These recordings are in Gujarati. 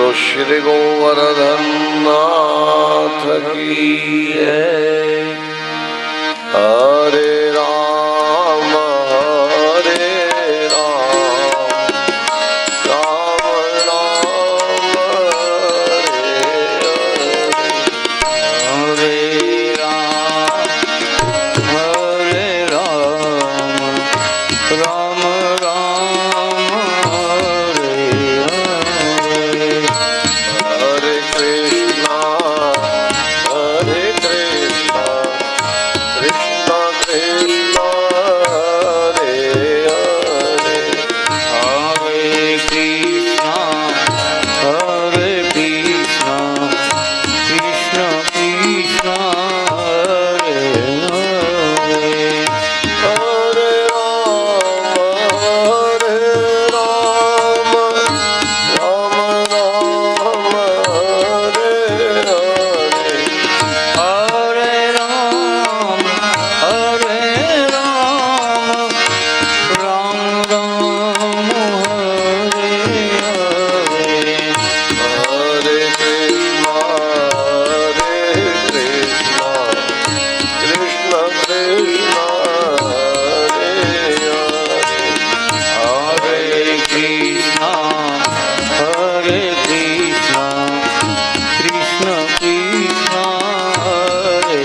श्री गोवर्धन नाथ की जय। हरे राम हरे राम राम राम हरे हरे राम राम हरे हरे। हरे कृष्णा कृष्णा कृष्णा हरे हरे। हरे कृष्णा कृष्णा कृष्णा हरे हरे। हरे राम राम राम हरे हरे। हरे राम राम राम हरे हरे। हरे कृष्णा कृष्णा कृष्णा हरे हरे। हरे कृष्णा कृष्णा कृष्ण कृष्ण हरे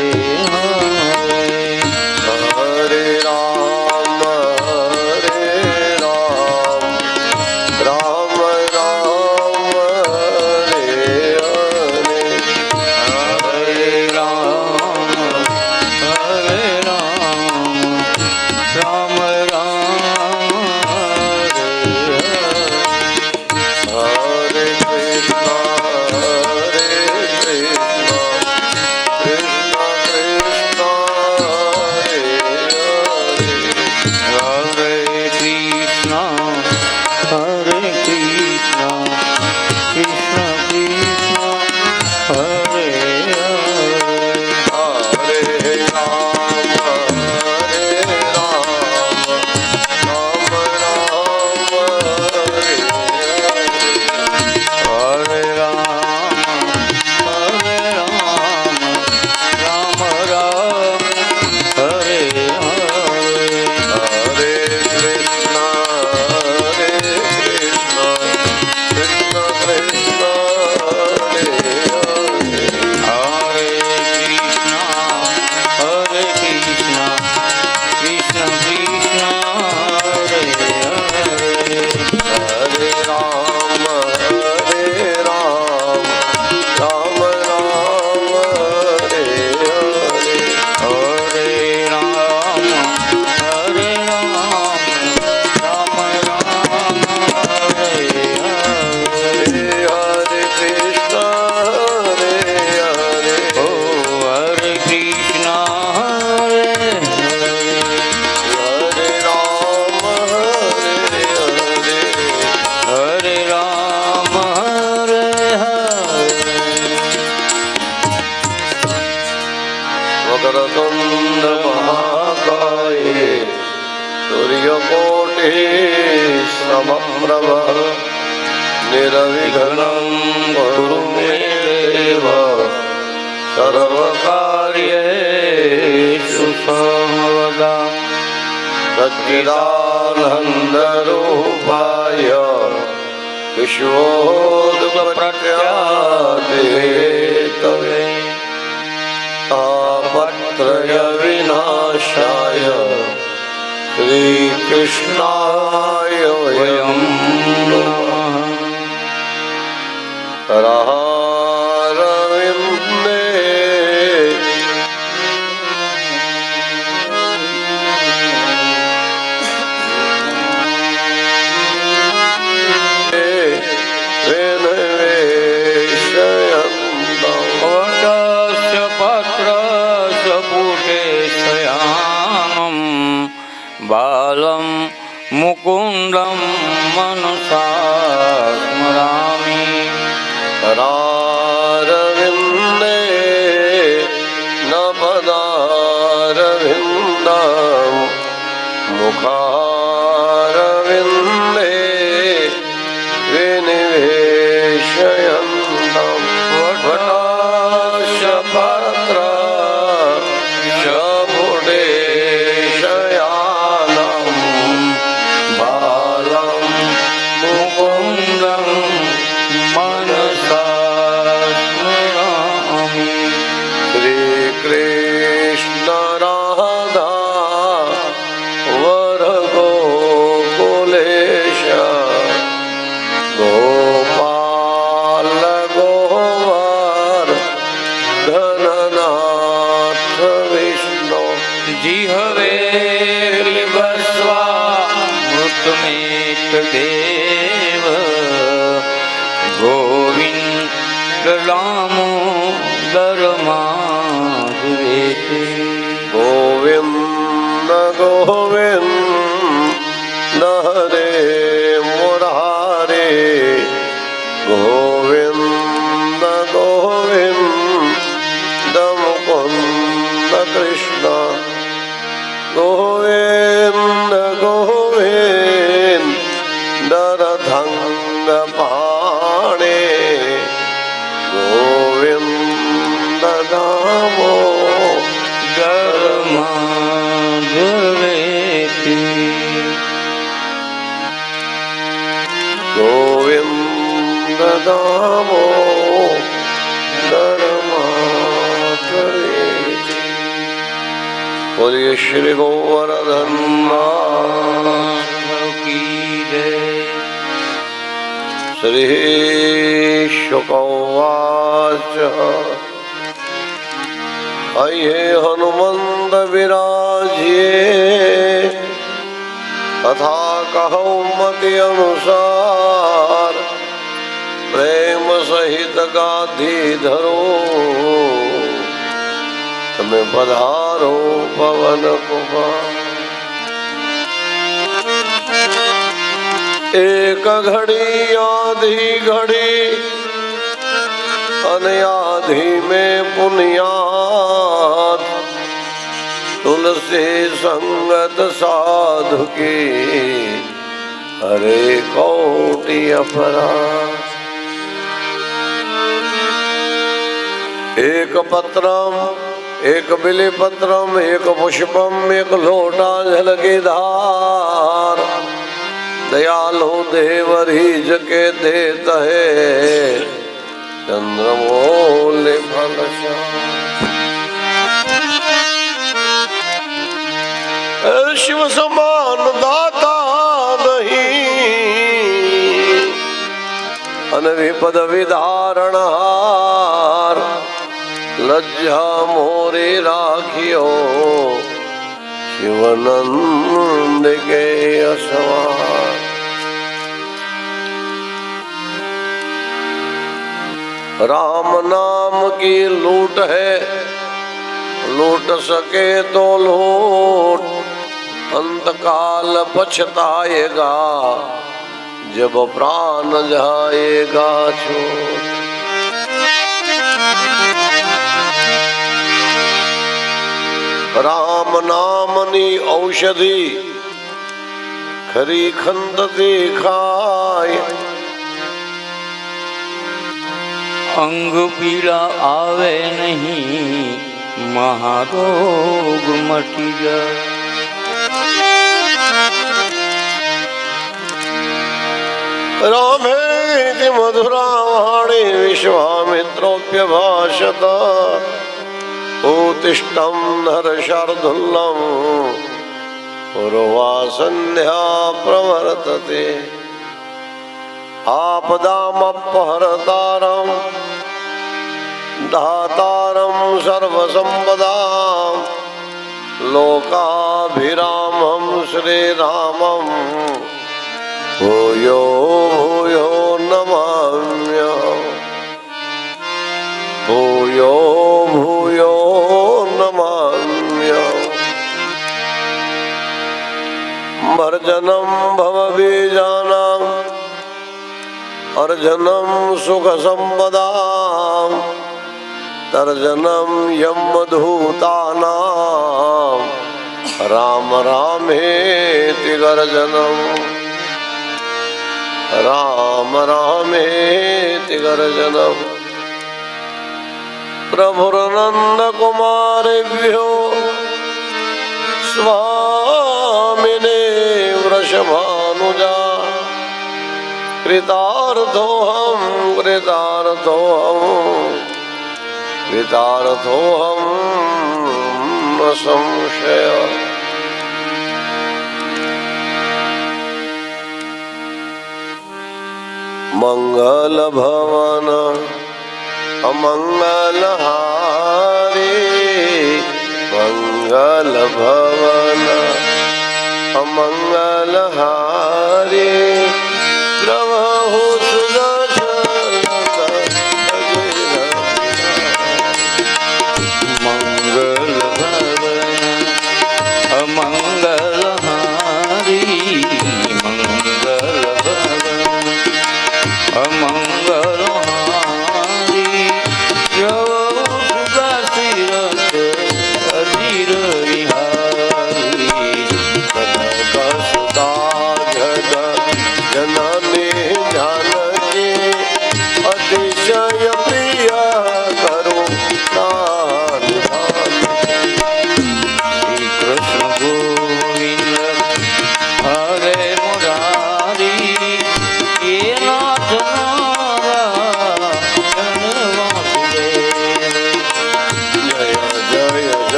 हरे। हरे राम राम राम हरे हरे। हरे राम राम राम हरे हरे। हरे कृष्णा कृष्णा कृष्णा हरे हरे। हरे कृष्णा कृष्णा कृष्ण कृष्ण हरे हरे। हरे राम राम राम हरे हरे। हरे राम राम राम हरे हरे। हरे कृष्णा कृष्णा कृष्णा कृष्णा हरे हरे। हरे कृष्णा कृष्णा कृष्ण कृष्ण हरे हरे। हरे राम राम राम हरे हरे। हरे राम राम राम हरे हरे। हरे कृष्णा हरे ओ हरे कृष्णा हरे हरे। हरे राम हरे हरे। हरे राम हरे हरे। वक्रतुंड महाकाय सूर्यकोटि समप्रभ निर्विघ्नं कुरु मे देव सर्वकार्येषु सर्वदा। सच्चिदानन्दरूपाय विश्वोदयप्रत्यादिहेतवे तापत्रय विनाशाय श्रीकृष्णाय वयं नमः। करारविन्दे वटस्य पत्रस्य पुटे शयानं बालं मुकुन्दं मनसा स्मरामि। करारविन्दे न पदारविन्दं मुखारविन्दे विनिवेशय देव गोविंद दामोदर माधवेति गोविंद गोविंद हरे मुरारे गोविंद गोविंद मुकुंद कृष्ण गोविंद गोविंद रथंग पाणे गोविंद दामोदर माधवेति गोविंद दामोदर माधवेति। बोलिए श्री गोवर्धन की जय। श्री शुक उवाच अये हनुमंत विराजिए तथा कहौ मति अनुसार प्रेम सहित गाधी धरो तुम्हें पधारो पवन कुमार। एक घड़ी आधी घड़ी अनयाधी में पुनियाद तुलसी संगत साधु की हरे कोटि अपराध। एक पत्रम एक बिली पत्रम एक पुष्पम एक लोटा जल की धार दयालु देवरीज के देत है चंद्रमौल फल शिव समान दाता नहीं अनविपद विधारणहार लज्जा मोरे राखियो शिवनंद के असवार। राम नाम की लूट है लूट सके तो लूट अंतकाल पछताएगा जब प्राण जाएगा छूट। राम नामनी औषधि खरी खंदती खाय अंग पीड़ा आवे नहीं महारोग मटी जाए। रामेति मधुरावाणी विश्वामित्रोऽप्यभाषत उत्तिष्ठं नरशार्दूलं पूर्वासन्ध्या प्रवर्तते। आपदामपहर्तारं दातारं सर्वसम्पदां लोकाभिरामं श्रीरामं भूयो भूयो नमाम्यहम् भूयो भूयो नमाम्यहम्। भर्जनं भवबीजानां अर्जनं सुखसम्पदां तर्जनं यमधूतानां राम रामेति गर्जनम् राम रामेति गर्जनम्। प्रभुर्नंद कुमारेभ्यो स्वामिने वृषभानुजा कृतार्थोऽहं कृतार्थोऽहं न संशयः। मंगल भवन अमंगलहारी मंगल भवन अमंगलहारी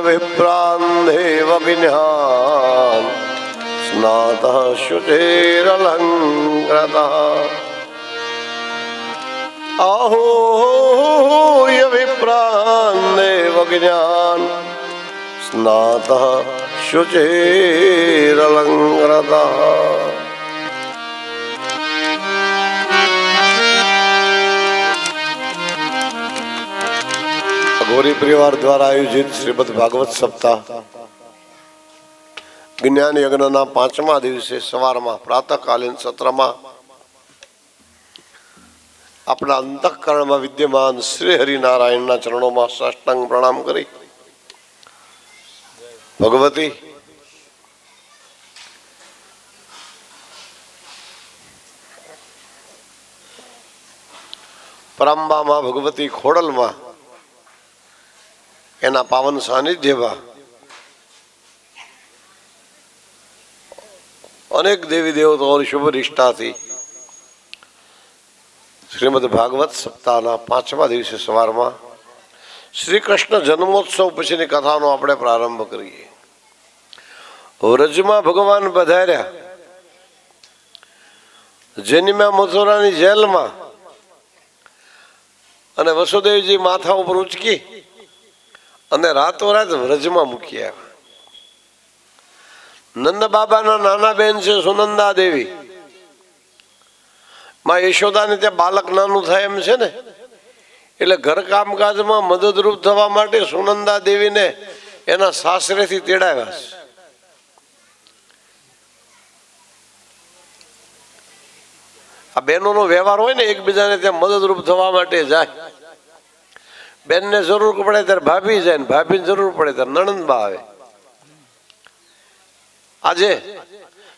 विप्रान् देवज्ञान् स्नातः शुचेरलङ्कृतः आहूय विप्रान् देवज्ञान् स्नातः शुचेरलङ्कृतः। ગોરી પરિવાર દ્વારા આયોજિત શ્રીમદ ભાગવત સપ્તાહ જ્ઞાન યજ્ઞના 5મા દિવસે સવારમાં પ્રાતઃકાલીન સત્રમાં આપણા અંતઃકરણમાં વિદ્યમાન શ્રી હરિનારાયણના ચરણોમાં સાષ્ટાંગ પ્રણામ કરી ભગવતી પરંબામાં ભગવતી ખોડલમાં એના પાવન સાનિધ્યમાં અનેક દેવી દેવતાઓની શુભ નિષ્ઠાથી શ્રીમદ ભાગવત સપ્તાહના 5મા દિવસે સવારમાં શ્રી કૃષ્ણ જન્મોત્સવ પછીની કથાનો આપણે પ્રારંભ કરીએ. વ્રજમાં ભગવાન પધાર્યા, જન્મ્યા મથુરાની જેલમાં અને વસુદેવજી માથા ઉપર ઉચકી અને રાતોરાત વ્રજમાં મૂકી આવ્યા. નંદ બાબાના નાના બેન છે સુનંદા દેવી, માં યશોદાને ત્યાં બાલક નાનું થાય એમ છે ને, એટલે ઘર કામકાજમાં મદદરૂપ થવા માટે સુનંદા દેવીને એના સાસરેથી તેડાવ્યા છે. આ બહેનોનો વ્યવહાર હોય ને, એકબીજાને ત્યાં મદદરૂપ થવા માટે જાય. બેનને જરૂર પડે ત્યારે ભાભી જાય ને ભાભીને જરૂર પડે ત્યારે નણંદબા આવે. આજે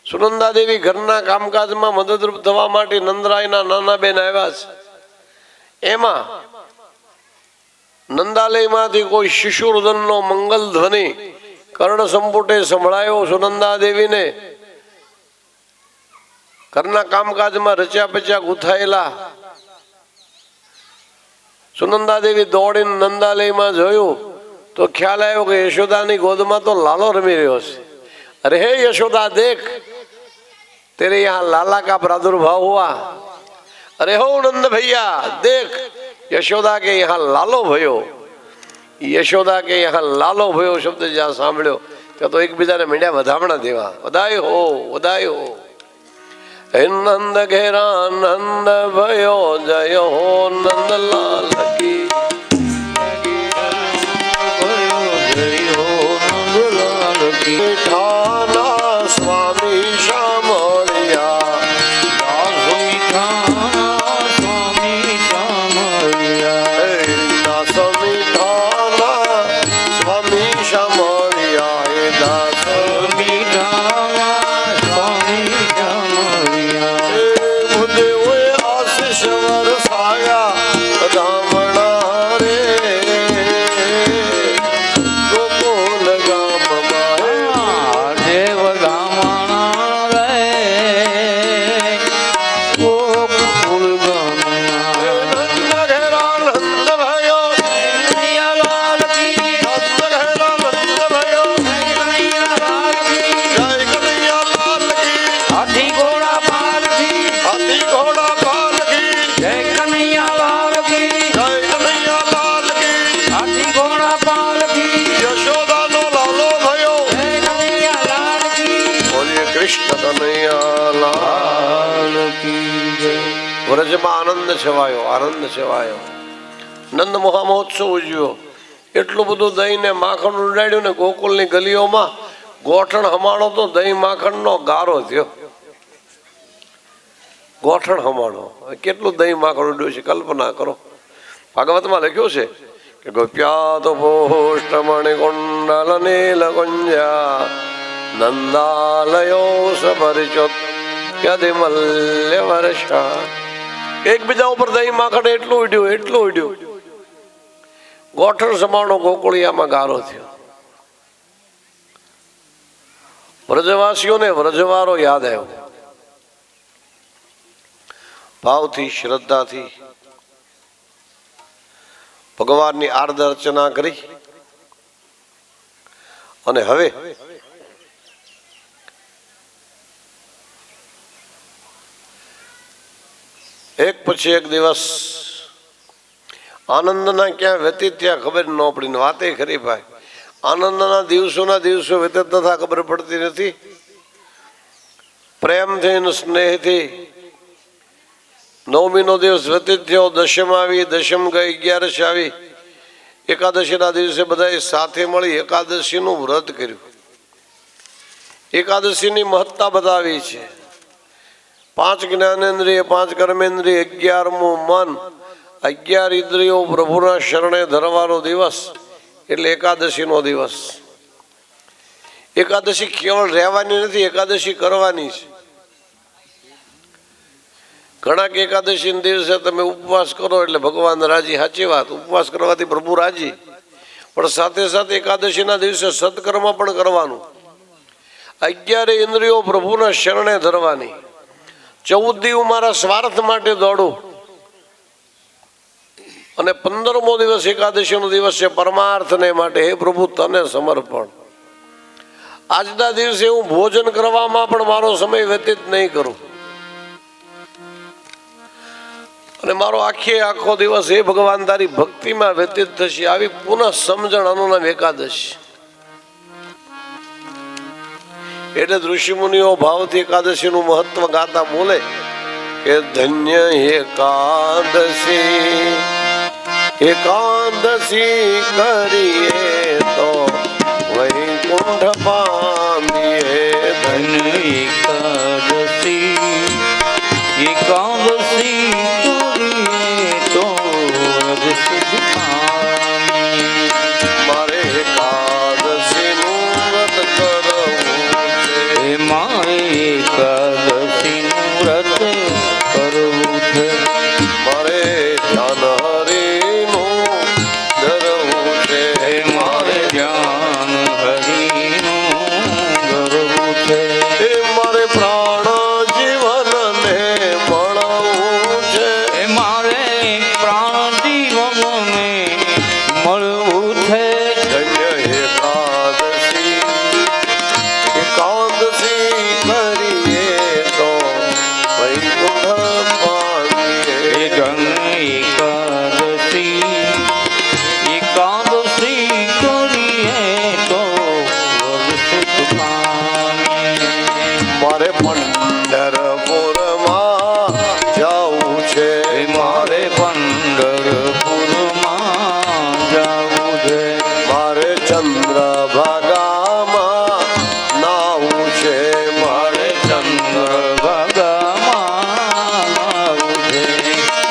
સુનંદા દેવી ઘરના કામકાજમાં મદદરૂપ થવા માટે નંદરાયના નાના બેન આવ્યા છે. એમાં નંદાલયમાંથી કોઈ શિશુરુદનનો મંગલ ધ્વનિ કર્ણ સંપુટે સંભળાયો. સુનંદા દેવીને ઘરના કામકાજમાં રચ્યા પચ્યા ગુથાયેલા સુનંદા દેવી દોડીને નંદાલયમાં જોયું તો ખ્યાલ આવ્યો કે યશોદાની ગોદમાં તો લાલો રમી રહ્યો છે. अरे हे यशोदा देख, तेरे यहाँ लाला का प्रादुर्भाव हुआ. अरे हो नंद भैया देख, यशोदा के यहाँ लालो भयो. यशोदा के यहाँ लालो भयो शब्द જ્યાં સાંભળ્યો ત્યાં તો એકબીજાને મીંડ્યા વધામણા દેવા. વધાય હો, વધાય હો. નંદ ઘેરા નંદ भयो જય હો નંદલાલ કી. મીઠાના સ્વામી શામળિયા, સ્વામી શામળિયા, મીઠાના સ્વામી શામળિયા, હે દાસ મીઠાના સ્વામી શામળિયા. ભૂદેવોએ આશીષ વરસાયા ધામણા રે ગોકુલ ગામમાં. દેવ ગામણા રે ગોકુલ ગામણા. નંદ ઘેરા નંદ ભયો કનૈયાલાલ કી, નંદ ઘેરા નંદ ભયો કનૈયાલાલ કી. જય કનૈયાલાલ કી. હાથી ઘોડા પાલકી, હાથી ઘોડા પાલકી. જય કનૈયાલાલ કી. જય કનૈયાલાલ કી. હાથી ઘોડા પાલકી, યશોદાનો લાલો ભયો. જય કનૈયાલાલ કી. બોલીએ કૃષ્ણ કનૈયાલાલ. વ્રજમાં આનંદ છવાયો, આનંદ છવાયો. નંદ મહામહોત્સવ ઉજવ્યો. એટલું બધું દહીં ને માખણ ઉડાડ્યું ને ગોકુલની ગલીઓમાં ગોઠણ હમાણો તો દહીં માખણનો ગારો થયો. ગોઠણ હમાણો, કેટલું દહીં માખણ ઉડ્યું છે કલ્પના કરો. ભાગવતમાં લખ્યું છે કે ગોપ્યા તો પોષ્ટમણિ કુંડલ નીલ કુંજા નંદાલયો સપરિચોત યદિ મલ્ય વર્ષા. એકબીજા ઉપર દહીં માખણ એટલું ઉડ્યું, એટલું ઉડ્યું. ગોઠણ સમાણો ગોકુળિયામાં ગારો થયો. વ્રજવાસીઓને વ્રજવારો યાદ આવ્યો. ભાવથી શ્રદ્ધાથી ભગવાનની આરતી અર્ચના કરી અને હવે એક પછી એક દિવસ આનંદના ક્યાં વ્યતીત ત્યાં ખબર ન પડી ને વાતે ખરી ભાઈ આનંદના દિવસોના દિવસો વ્યતીત તથા ખબર પડતી નથી પ્રેમથી ને સ્નેહથી નવમીનો દિવસ વ્યતીત થયો દશમ આવી દશમ ગઈ 11 આવી એકાદશીના દિવસે બધાએ સાથે મળી એકાદશીનું વ્રત કર્યું એકાદશીની મહત્તા બતાવી છે 5 જ્ઞાનેન્દ્રિય 5 કર્મેન્દ્રિય 11મું મન 11 ઇન્દ્રિયો પ્રભુના શરણે ધરવાનો દિવસ એટલે એકાદશીનો દિવસ એકાદશી કેવળ રહેવાની નથી એકાદશી કરવાની છે ઘણા કે એકાદશી દિવસે તમે ઉપવાસ કરો એટલે ભગવાન રાજી સાચી વાત ઉપવાસ કરવાથી પ્રભુ રાજી પણ સાથે સાથે એકાદશીના દિવસે સત્કર્મ પણ કરવાનું 11 ઇન્દ્રિયો પ્રભુના શરણે ધરવાની 14 દી હું મારા સ્વાર્થ માટે દોડું અને 15મો દિવસ એકાદશીનો દિવસ છે પરમાર્થને માટે હે પ્રભુ તને સમર્પણ આજના દિવસે હું ભોજન કરવામાં પણ મારો સમય વ્યતીત નહીં કરું અને મારો આખો દિવસ હે ભગવાન તારી ભક્તિમાં વ્યતીત થશે આવી પુનઃ સમજણ અનુનામ એકાદશી એટલે ઋષિમુનિઓ ભાવથી એકાદશીનું મહત્વ ગાતા બોલે કે ધન્ય એકાદશી એકાદશી કરીએ તો વૈકુંઠ પામીએ ધન્ય એકાદશી એકાદશી કરીએ તો વ્રત સિદ્ધ પામીએ મારે એકાદશીનું વ્રત કરવું છે મારે એકાદશીનું વ્રત કરવું છે મારે ધ્યાન હરિનું ધરવું છે મારે ધ્યાન હરિનું ધરવું છે મારે પ્રાણ જીવનને મળવું છે મારે પ્રાણ જીવનને મળવું છે ધન્ય એકાદશી એકાદશી કરીએ તો વૈકુંઠ પામીએ ધન એકાદશી એકાદશી કરીએ તો વર્ષ પામીએ મારે પંઢરપુરમાં જવું છે મારે પંઢરપુરમાં જવું છે મારે ચંદ્રભાગામાં નાવું છે મારે ચંદ્રભાગામાં આવવું છે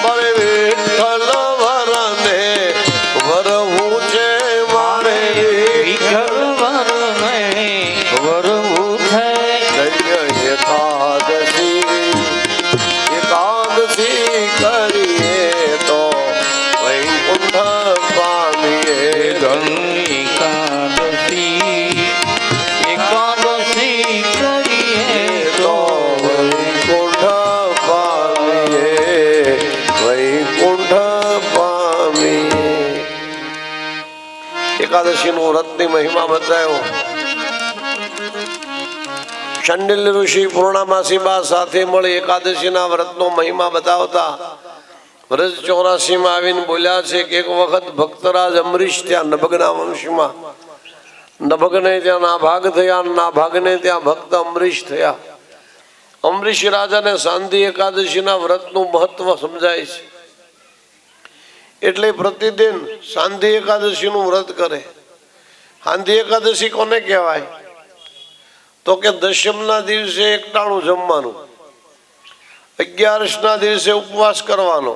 મારે વિઠ્ઠલ વરને વરવું છે મારે વિઠ્ઠલ વરને વરવું છે ધન્ય એકાદશી એકાદશી કરીએ તો વૈકુંઠ પામીએ ધન એકાદશી એકાદશી કરીએ તો વૈકુંઠ પામીએ વૈકુંઠ પામીએ એકાદશીનું વ્રતની મહિમા બતાવ્યો શંડિલ્ય ઋષિ પૂર્ણામાસી બા સાથે મળી એકાદશીના વ્રતનો મહિમા બતાવતા વ્રજ 84 આવીને બોલ્યા છે કે એક વખત ભક્તરાજ અમરીશ ત્યાં નભગના વંશમાં નભગને ત્યાં નાભાગ થયા નાભાગને ત્યાં ભક્ત અમરીશ થયા અમરીશ રાજાને શાંતિ એકાદશીના વ્રતનું મહત્વ સમજાય છે એટલે પ્રતિદિન શાંતિ એકાદશીનું વ્રત કરે શાંતિ એકાદશી કોને કહેવાય તો કે દશમના દિવસે એકટાણું જમવાનું 11ના દિવસે ઉપવાસ કરવાનો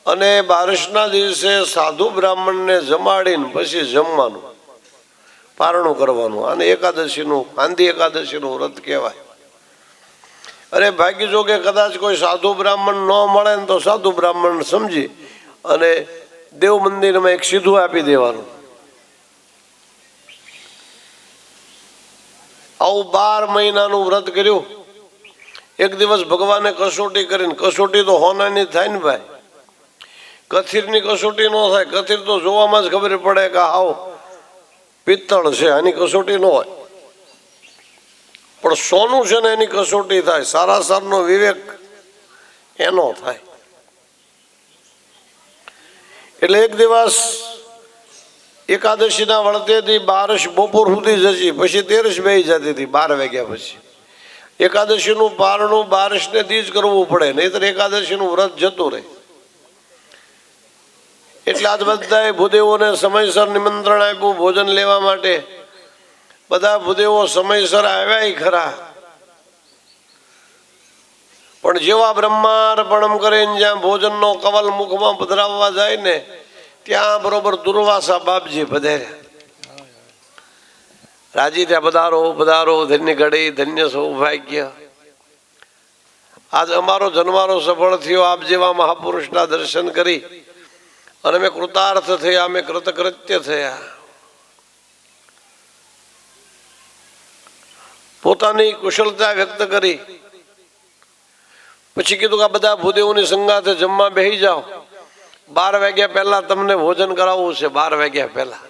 અને 12ના દિવસે સાધુ બ્રાહ્મણને જમાડીને પછી જમવાનું પારણું કરવાનું અને એકાદશીનું શાંતિ એકાદશીનું વ્રત કહેવાય અરે ભાગ્ય જો કે કદાચ કોઈ સાધુ બ્રાહ્મણ ન મળે ને તો સાધુ બ્રાહ્મણ સમજી અને દેવ મંદિરમાં એક સીધું આપી દેવાનું આવું 12 મહિનાનું વ્રત કર્યું એક દિવસ ભગવાને કસોટી કરીને કસોટી તો હોનાની થાય ને ભાઈ કથિરની કસોટી ન થાય કથિર તો જોવામાં જ ખબર પડે કે આવો પિત્તળ છે એની કસોટી ન હોય, પણ સોનું છે ને એની કસોટી થાય. સારાસારનો વિવેક એનો થાય. એટલે એક દિવસ એકાદશીના વળતેથી બારસ બપોર સુધી જશે, પછી તેરસ બેસી જતી હતી 12 વાગ્યા પછી. એકાદશીનું પારણું બારસને દી જ કરવું પડે, નહીતર એકાદશીનું વ્રત જતું રહે. એટલે આજ બધાએ ભૂદેવોને સમયસર નિમંત્રણ આપ્યું ભોજન લેવા માટે. બધા ભૂદેવો સમયસર આવ્યા ખરા, પણ જેવા બ્રહ્માર્પણમ કરીને જ્યાં ભોજનનો કવલ મુખમાં પધરાવવા જાય ને, ત્યાં બરોબર દુર્વાસા બાપજી પધાર્યા. રાજી ત્યાં પધારો પધારો, ધન્ય ઘડી, ધન્ય સૌભાગ્ય. આજ અમારો જન્મારો સફળ થયો. આપ જેવા મહાપુરુષના દર્શન કરી અને અમે કૃતાર્થ થયા, અમે કૃતકૃત્ય થયા. પોતાની કુશળતા વ્યક્ત કરી. પછી કીધું કે આ બધા ભૂદેવોની સંગાથે જમવા બેસી જાઓ. 12 વાગ્યા પહેલા તમને ભોજન કરાવવું છે. 12 વાગ્યા પહેલા.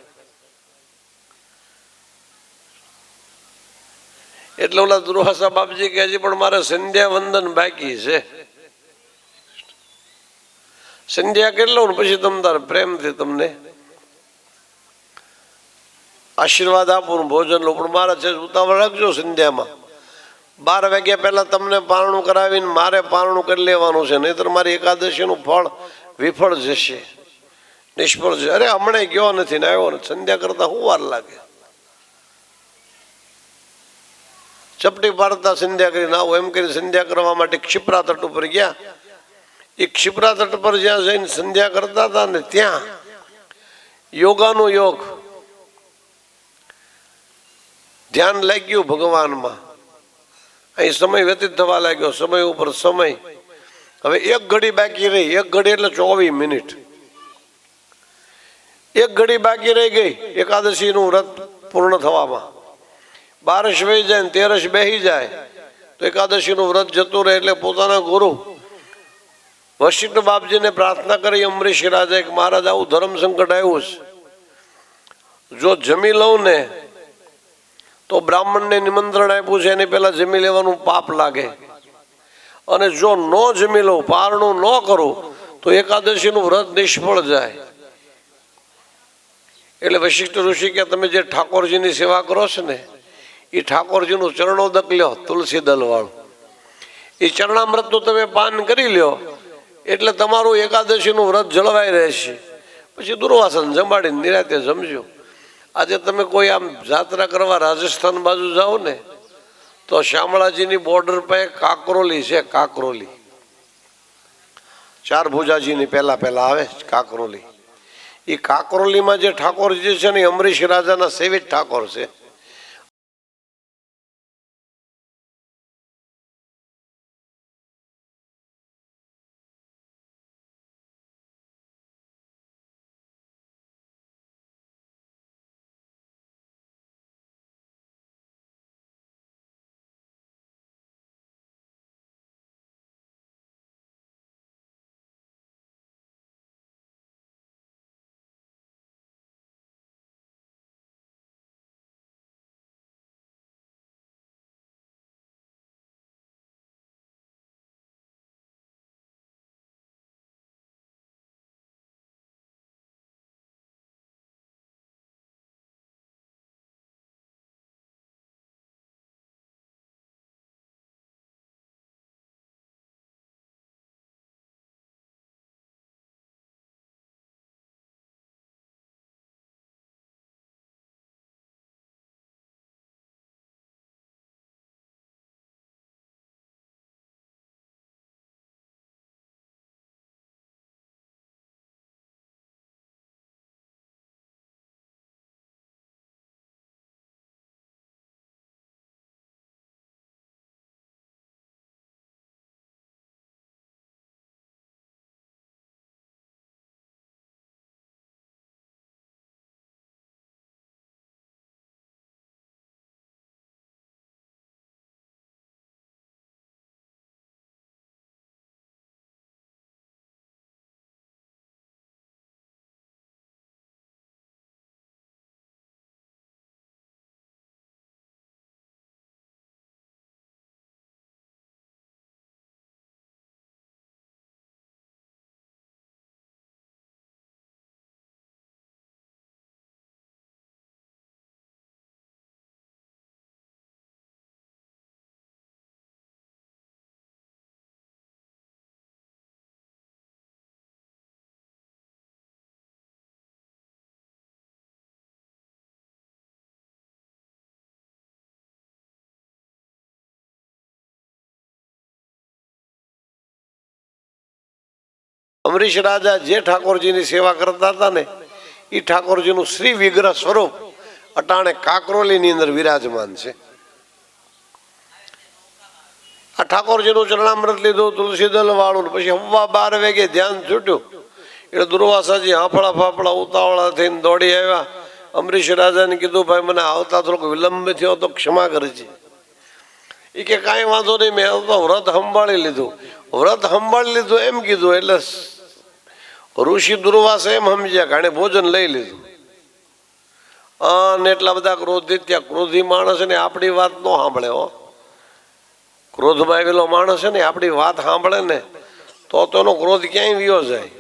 એટલે ઓલા દુર્વાસા બાપજી કહે છે પણ મારે સંધ્યા વંદન બાકી છે. સંધ્યા કેટલો ને પછી તમ તારે પ્રેમથી તમને આશીર્વાદ આપું, ભોજન લો, પણ મારે છે ઉતાવળ રાખજો. સંધ્યામાં 12 વાગ્યા પહેલા તમને પારણું કરાવીને મારે પારણું કરી લેવાનું છે, નહીતર મારી એકાદશીનું ફળ વિફળ જશે, નિષ્ફળ જશે. અરે હમણાં ગયો નથી ને આવ્યો નથી, સંધ્યા કરતા શું વાર લાગે? ચપટી પાડતા સંધ્યા કરીને આવો એમ કરીને સંધ્યા કરવા માટે ક્ષિપ્રા તટ ઉપર ગયા. એ ક્ષિપ્રા તટ પર જ્યાં જઈને સંધ્યા કરતા હતા ને, ત્યાં યોગાનો યોગ, ધ્યાન લાગ્યું ભગવાનમાં. અહીં સમય વ્યતીત થવા લાગ્યો, સમય ઉપર સમય. હવે 1 ઘડી બાકી રહી. 1 ઘડી એટલે 24 મિનિટ. 1 ઘડી બાકી રહી ગઈ એકાદશીનું વ્રત પૂર્ણ થવામાં. 12 વહી જાય ને 13 બેસી જાય તો એકાદશીનું વ્રત જતું રહે. એટલે પોતાના ગુરુ વશિષ્ઠ બાપજીને પ્રાર્થના કરી અમરીશ રાજાએ કે મહારાજ આવું ધર્મ સંકટ આવ્યું છે, જો જમી લઉં ને તો બ્રાહ્મણને નિમંત્રણ આપ્યું છે એની પહેલા જમી લેવાનું પાપ લાગે, અને જો ન જમી લઉં, પારણું ન કરું તો એકાદશીનું વ્રત નિષ્ફળ જાય. એટલે વશિષ્ઠ ઋષિ કે તમે જે ઠાકોરજીની સેવા કરો છો ને, એ ઠાકોરજીનું ચરણોદક લ્યો, તુલસી દલ વાળું. એ ચરણામૃત તો તમે પાન કરી લ્યો એટલે તમારું એકાદશીનું વ્રત જળવાઈ રહેશે. પછી દુર્વાસન જમાડીને નિરાતે જમજો. આજે તમે કોઈ આમ જાત્રા કરવા રાજસ્થાન બાજુ જાઓ ને, તો શામળાજીની બોર્ડર પર કાકરોલી છે. કાકરોલી 4 ભુજાજીની પહેલા આવે કાકરોલી. એ કાકરોલીમાં જે ઠાકોરજી છે ને, અમરીશ રાજાના સેવિત ઠાકોર છે. અમરીશ રાજા જે ઠાકોરજીની સેવા કરતા હતા ને એ ઠાકોરજીનું શ્રી વિગ્રહ સ્વરૂપ અટાણે કાકરોલીની અંદર વિરાજમાન છે. આ ઠાકોરજીનું ચરણામૃત લીધું, તુલસી દલ વાળું, પછી હવા 12 વાગે ધ્યાન છૂટ્યું એટલે દુર્વાસાજી હાફળા ફાફળા ઉતાવળા થઈને દોડી આવ્યા. અમરીશ રાજાને કીધું, ભાઈ મને આવતા થોડોક વિલંબ થયો તો ક્ષમા કરજે. એ કે કાંઈ વાંધો નહીં, મેં તો વ્રત સંભાળી લીધું. વ્રત સંભાળી લીધું એમ કીધું એટલે ઋષિ દુર્વાસા એમ સમજ્યા કે આણે ભોજન લઈ લીધું. અને એટલા બધા ક્રોધિત, ત્યાં ક્રોધી માણસ ને આપણી વાત ન સાંભળે. હો, ક્રોધમાં આવેલો માણસ છે ને આપણી વાત સાંભળે ને તો એનો ક્રોધ ક્યાંય વિયો જાય.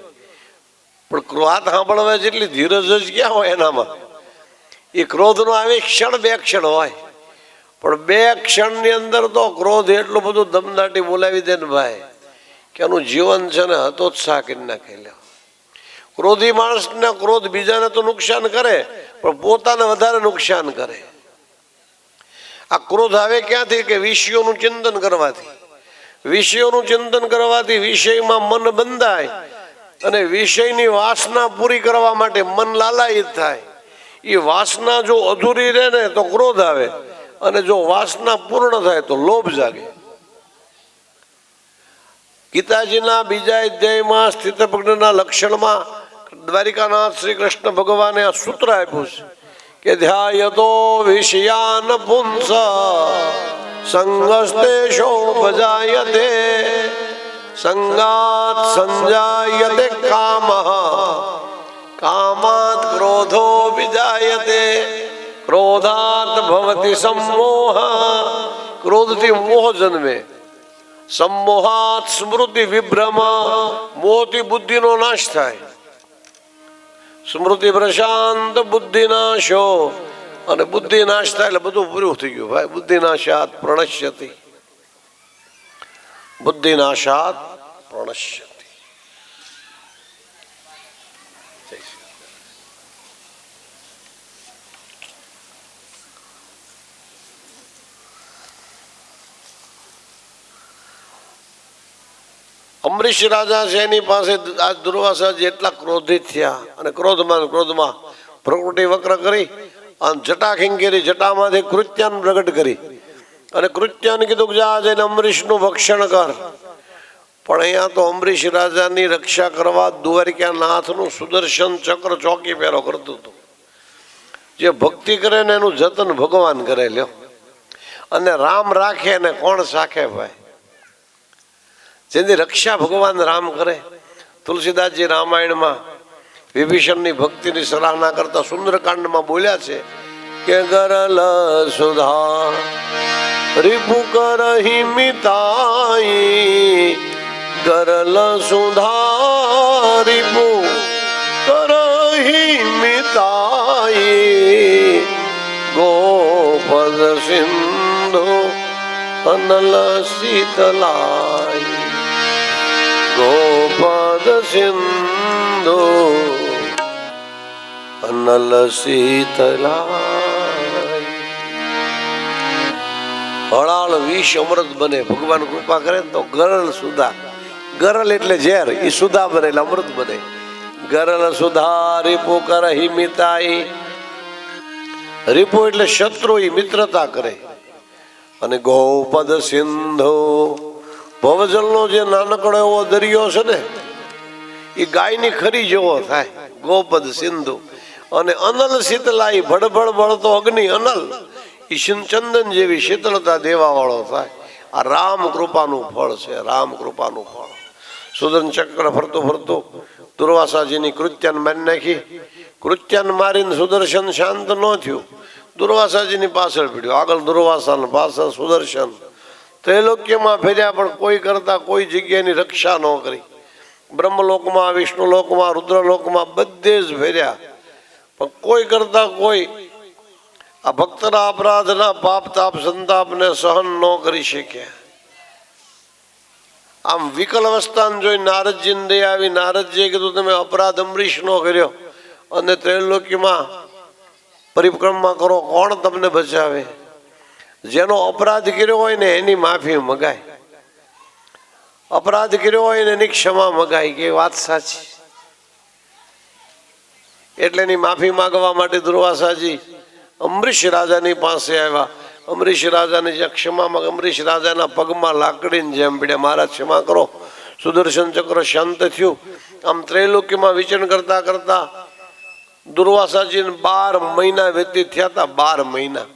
પણ વાત સાંભળવા જેટલી ધીરજ જ ક્યાં હોય એનામાં. એ ક્રોધનો આવે ક્ષણ 2 ક્ષણ હોય, પણ 2 ક્ષણની અંદર તો ક્રોધ એટલું બધું દમદાટી બોલાવી દે ને ભાઈ કે એનું જીવન છે ને હતોત્સાહ કરી નાખે. ક્રોધી માણસને ક્રોધ બીજાને તો નુકસાન કરે પણ પોતાને વધારે નુકસાન કરે. આ ક્રોધ આવે ક્યાંથી કે વિષયોનું ચિંતન કરવાથી. વિષયોનું ચિંતન કરવાથી વિષયમાં મન બંધાય અને વિષયની વાસના પૂરી કરવા માટે મન લાલાયિત થાય. એ વાસના જો અધૂરી રહે ને તો ક્રોધ આવે, અને જો વાસના પૂર્ણ થાય તો લોભ જાગે. ગીતાજીના બીજા અધ્યાયમાં સ્થિતપ્રજ્ઞના લક્ષણમાં દ્વારિકાનાથ શ્રી કૃષ્ણ ભગવાને આ સૂત્ર આપ્યું છે કે ધ્યાયતો વિષયાન પુંસ સંગસ્તેશો ભજાયતે સંગાત સંજાયતે કામઃ કામાત ક્રોધો વિજાયતે ક્રોધાત ભવતિ सम्मोह ક્રોધથી મોહ જન્મે, सम्मोहात સ્મૃતિ વિભ્રમ મોહથી બુદ્ધિનો નાશ થાય, સ્મૃતિ પ્રશાંત બુદ્ધિ નાશો અને બુદ્ધિ નાશ થાય એટલે બધું પૂરું થઈ ગયું ભાઈ. બુદ્ધિ નાશાત પ્રણશ્યતિ, બુદ્ધિ નાશાત પ્રણશ્યતિ. અમરીશ રાજા છે એની પાસે આ દુર્વાસા જેટલા ક્રોધિત થયા અને ક્રોધમાં પ્રકૃતિ વક્ર કરી અને જટા ખીંગેરી, જટામાંથી કૃત્યાન પ્રગટ કરી અને કૃત્યાને કીધું કે જા જઈને અમરીશનું ભક્ષણ કર. પણ અહીંયા તો અમરીશ રાજાની રક્ષા કરવા દ્વારિકાનાથનું સુદર્શન ચક્ર ચોકી પહેરો કરતું હતું. જે ભક્તિ કરે ને એનું જતન ભગવાન કરે લ્યો, અને રામ રાખે ને કોણ સાખે ભાઈ. જેની રક્ષા ભગવાન રામ કરે. તુલસીદાસજી રામાયણમાં વિભીષણની ભક્તિની સરાહના કરતા સુંદરકાંડમાં બોલ્યા છે કે ગરલ સુધા રિપુ કરહિ મિતાઈ, ગરલ સુધા રિપુ કરહિ મિતાઈ, ગોપદ સિંધુ અનલ શીતલાઈ, ગોપદ સિંધુ અનલ શીતલાઈ. હળાળ વિષ અમૃત બને ભગવાન કૃપા કરે તો ગરલ સુધા, ગરલ એટલે ઝેર, એ સુધા બને એટલે અમૃત બને. ગરલ સુધા રીપુ કરહિ મિતાઈ, રીપુ એટલે શત્રુ, એ મિત્રતા કરે. અને ગોપદ સિંધુ, ભવજલનો જે નાનકડો એવો દરિયો છે ને એ ગાયની ખરી જેવો થાય, ગોપદ સિંધુ. અને અનલ શીતલાઈ, ભડભડ બળતો અગ્નિ અનલ, એ ચંદન જેવી શીતળતા દેવા વાળો થાય. આ રામ કૃપાનું ફળ છે, રામ કૃપાનું ફળ. સુદર્શન ચક્ર ફરતું ફરતું દુર્વાસાજીની કૃત્યાન મારી નાખી. કૃત્યાન મારીને સુદર્શન શાંત ન થયું, દુર્વાસાજીની પાછળ પીડ્યું. આગળ દુર્વાસા, પાછળ સુદર્શન. ત્રૈલોક્યમાં ફેર્યા પણ કોઈ કરતા કોઈ જગ્યાની રક્ષા ન કરી. બ્રહ્મલોકમાં, વિષ્ણુલોકમાં, રુદ્રલોકમાં બધે જ ફેર્યા પણ કોઈ કરતા કોઈ આ ભક્તના અપરાધના પાપ તાપ સંતાપને સહન ન કરી શક્યા. આમ વિકલ અવસ્થાને જોઈ નારદજીને દયા આવી. નારદજીએ કીધું તમે અપરાધ અમરીશનો કર્યો અને ત્રૈલોક્યમાં પરિક્રમા કરો, કોણ તમને બચાવે? જેનો અપરાધ કર્યો હોય ને એની માફી મગાય. અપરાધ કર્યો હોય ને એની ક્ષમા મગાઈ કે વાત સાચી. એટલે એની માફી માંગવા માટે દુર્વાસાજી અમરીશ રાજાની પાસે આવ્યા. અમરીશ રાજાને જ્યાં ક્ષમા માંગ, અમરીશ રાજાના પગમાં લાકડીને જેમ પડ્યા, મહારાજ ક્ષમા કરો. સુદર્શન ચક્ર શાંત થયું. આમ ત્રૈલોક્યમાં વિચરણ કરતા કરતા દુર્વાસાજીને 12 મહિના વ્યતીત થયા હતા. 12 મહિના.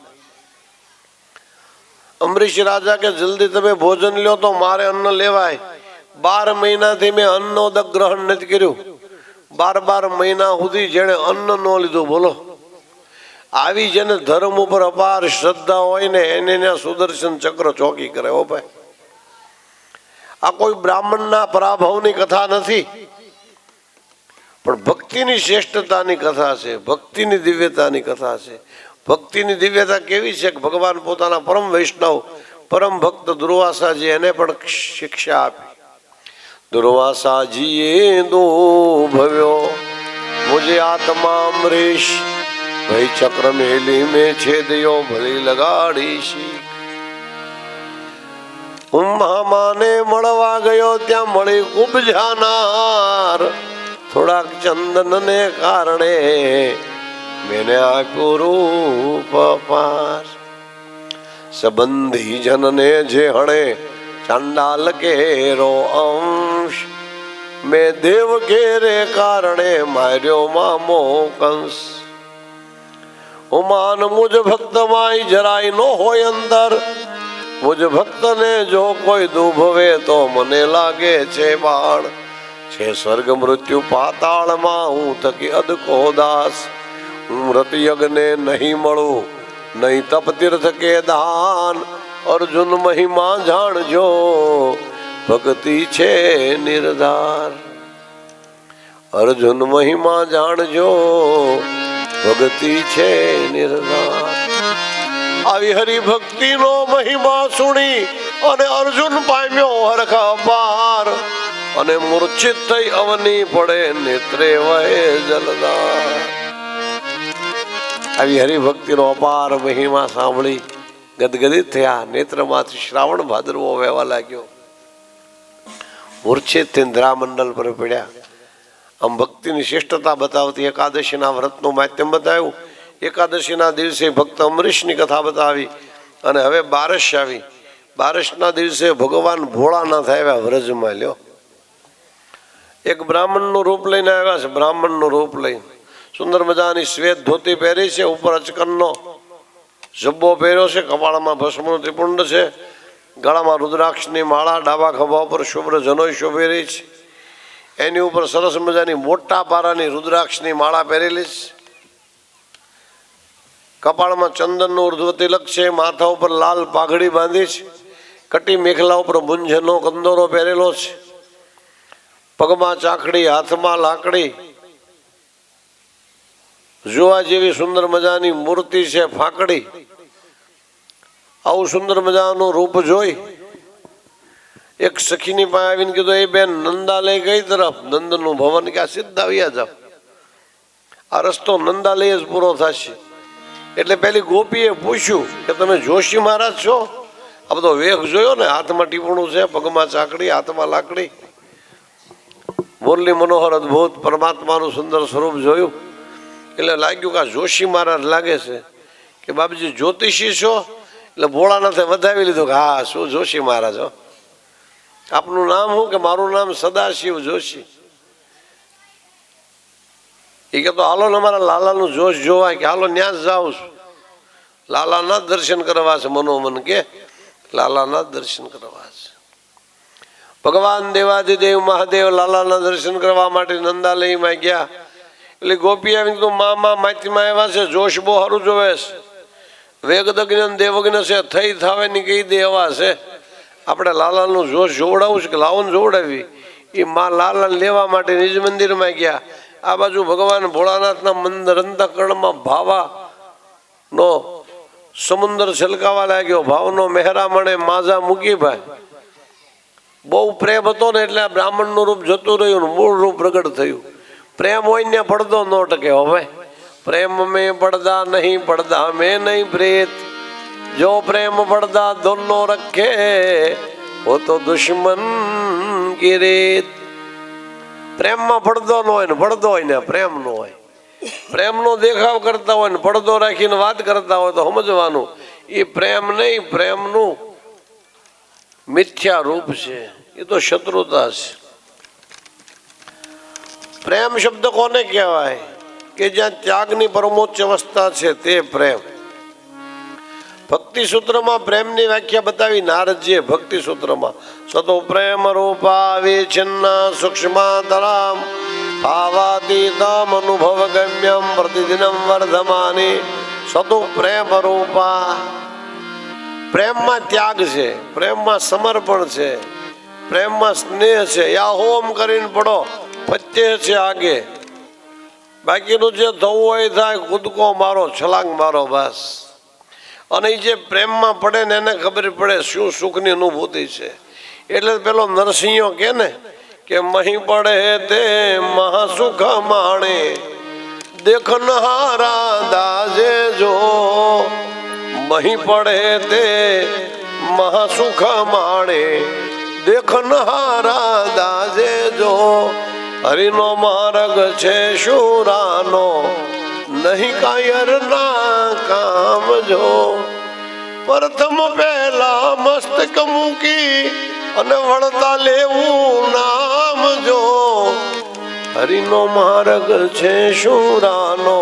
અમરીશ રાજા કે જલ્દી તમે ભોજન લ્યો તો મારે અન્ન લેવાય. 12 મહિનાથી મેં અન્નનો ગ્રહણ નથી કર્યું. 12 મહિના સુધી જેણે અન્ન ન લીધું. બોલો, આવી જેને ધર્મ ઉપર અપાર શ્રદ્ધા હોય ને એને સુદર્શન ચક્ર ચોકી કરે. હો ભાઈ, આ કોઈ બ્રાહ્મણના પરાભવની કથા નથી, પણ ભક્તિની શ્રેષ્ઠતાની કથા છે, ભક્તિની દિવ્યતાની કથા છે. ભક્તિની દિવ્યતા કેવી છે કે ભગવાન પોતાના પરમ વૈષ્ણવ પરમ ભક્ત દુર્વાસાજી એને પણ શિક્ષા આપી. દુર્વાસાજીએ દો ભવ્યો મુજે આત્મા અમરીશ, ભાઈ ચક્ર મેલી મેં છેદયો ભલી લગાડી શી. હું મામાને મળવા ગયો ત્યાં મળી ખૂબ જાનાર, થોડાક ચંદનને કારણે મેને આપ્યું રૂપ પાર. સંબંધી જનને જે હણે ચાંડાલ કેરો અંશ, મેં દેવ કેરે કારણે માર્યો મામો કંસ. ઉમાન મુજ ભક્ત માય જરાય નો હોય અંદર, મુજ ભક્તને જો કોઈ દુભવે તો મને લાગે છે બાણ. છે સ્વર્ગ મૃત્યુ પાતાળમાં હું થકી અદકો દાસ. હું વ્રત યજ્ઞને નહીં મળું નહીં તપ તીર્થ કે દાન. અર્જુન મહિમા જાણજો ભક્તિ છે નિર્ધાર. અર્જુન મહિમા જાણજો ભક્તિ છે નિર્ધાર. આવી હરિભક્તિ નો મહિમા સુણી અને અર્જુન પામ્યો હરખ અપાર, અને મૂર્છિત થઈ અવની પડે નેત્રે વહે જલધાર. આવી હરિભક્તિ નો અપાર મહિમા સાંભળી ગદગદિત થયા. નેત્રમાંથી શ્રાવણ ભાદરવો વહેવા લાગ્યો. મૂર્છિત થઈને ધરામંડલ પર પડ્યા. આમ ભક્તિની શ્રેષ્ઠતા બતાવતી એકાદશીના વ્રતનું માધ્યમ બતાવ્યું. એકાદશીના દિવસે ભક્ત અમરીશની કથા બતાવી. અને હવે બારસ આવી. બારસના દિવસે ભગવાન ભોળાનાથ આવ્યા વ્રજમાં. લ્યો, એક બ્રાહ્મણનું રૂપ લઈને આવ્યા છે. બ્રાહ્મણનું રૂપ લઈને સુંદર મજાની શ્વેત ધોતી પહેરી છે, ઉપર અચકનનો જબ્બો પહેર્યો છે, કપાળમાં ભસ્મનું ત્રિપુંડ છે, ગળામાં રુદ્રાક્ષની માળા, ડાબા ખભા ઉપર શુભ્ર જનોઈ શોભી રહી છે. એની ઉપર સરસ મજાની મોટા પારાની રુદ્રાક્ષની માળા પહેરેલી છે. કપાળમાં ચંદનનું ઉર્ધ્વ તિલક છે, માથા ઉપર લાલ પાઘડી બાંધી છે, કટી મેખલા ઉપર મુંજનો કંદોરો પહેરેલો છે, પગમાં ચાકડી, હાથમાં લાકડી, જોવા જેવી સુંદર મજાની મૂર્તિ છે, ફાંકડી. આવું સુંદર મજાનું રૂપ જોઈ એક સખીની પાસે આવીને કીધું, એ બેન નંદાલય કઈ તરફ? નંદનું ભવન. કે આ સીધા આવ્યા જાવ, આ રસ્તો નંદાલય જ પૂરો થશે. એટલે પેલી ગોપીએ પૂછ્યું કે તમે જોશી મહારાજ છો? આ બધો વેખ જોયો ને, હાથમાં ટીપણું છે, પગમાં ચાકડી, હાથમાં લાકડી, મુરલી મનોહર અદભુત પરમાત્માનું સુંદર સ્વરૂપ જોયું. એટલે લાગ્યું કે આ જોશી મહારાજ લાગે છે. કે બાબુજી જ્યોતિષી છો? એટલે ભોળાનાથે વધાવી લીધું કે હા, શું જોશી મહારાજ હો. આપનું નામ શું? કે મારું નામ સદાશિવ જોશી. એ કે તો હાલો ને અમારા લાલાનું જોશ જોવાય. કે હાલો ન્યા જ જાઉં છું. લાલાના જ દર્શન કરવા છે. મનોમન કે લાલાના જ દર્શન કરવા છે. ભગવાન દેવાધિદેવ મહાદેવ લાલાના દર્શન કરવા માટે નંદાલયમાં ગયા. એટલે ગોપી આવીને તો મામા માતીમાં આવ્યા છે, જોશ બહુ સારું જોવે છે, વેગદજ્ઞ દેવજ્ઞ છે, થઈ થાવે ની કઈ દેવા છે. આપણે લાલાનું જોશ જોવડાવું છે. કે લાવો ને જોવડાવી. એ માં લાલાને લેવા માટે નિજ મંદિરમાં ગયા. આ બાજુ ભગવાન ભોળાનાથના મંદિર અંતઃકરણમાં ભાવા નો સમુદ્ર છલકાવા લાગ્યો. ભાવનો મહેરામણે માજા મૂકી. ભાઈ બહુ પ્રેમ હતો ને, એટલે આ બ્રાહ્મણનું રૂપ જતું રહ્યું, મૂળ રૂપ પ્રગટ થયું. પ્રેમ હોય ને પડદો ન ટકે. હવે પ્રેમ મેં પડદા નહીં, પડદા મેં નહીં પ્રેત, જો પ્રેમ પડદા દોનો રખે, હો તો દુશ્મન કી રીત. પ્રેમમાં પડદો ન હોય ને પડદો હોય ને પ્રેમ ન હોય. પ્રેમનો દેખાવ કરતા હોય ને પડદો રાખીને વાત કરતા હોય તો સમજવાનું એ પ્રેમ નહીં, પ્રેમનું મિથ્યા રૂપ છે, એ તો શત્રુતા છે. પ્રેમ શબ્દ કોને કહેવાય? કે જ્યાં ત્યાગની પરમોચ્ચ અવસ્થા છે તે પ્રેમ. ભક્તિ સૂત્રમાં પ્રેમની વ્યાખ્યા બતાવી નારદજીએ. ભક્તિ સૂત્રમાં સતો પ્રેમ રૂપા વિચ્છિન્ના સૂક્ષ્મતરામ ભાવાતીતમ અનુભવ ગમ્યમ પ્રતિદિનમ વર્ધમાની. સતો પ્રેમ રૂપા. પ્રેમમાં ત્યાગ છે, પ્રેમમાં સમર્પણ છે, પ્રેમમાં સ્નેહ છે. યા હોમ કરીને પડો, પત્ય છે આગે. બાકીનું જે થવું હોય થાય, કૂદકો મારો, છલાંગ મારો, બસ. અને એ જે પ્રેમમાં પડે ને એને ખબર પડે શું સુખની અનુભૂતિ છે. એટલે પેલો નરસિંહો કે ને કે મહી પડે તે મહાસુખ માણે દેખનહારા દાજે જો. મહી પડે તે મહાસુખ માણે દેખનહારા દાજે જો. હરિનો માર્ગ છે શુરાનો નહીં કાયર ના કામ જો. પ્રથમ પહેલા મસ્તક મૂકી અને વળતા લેવું નામ જો. હરિનો માર્ગ છે શુરાનો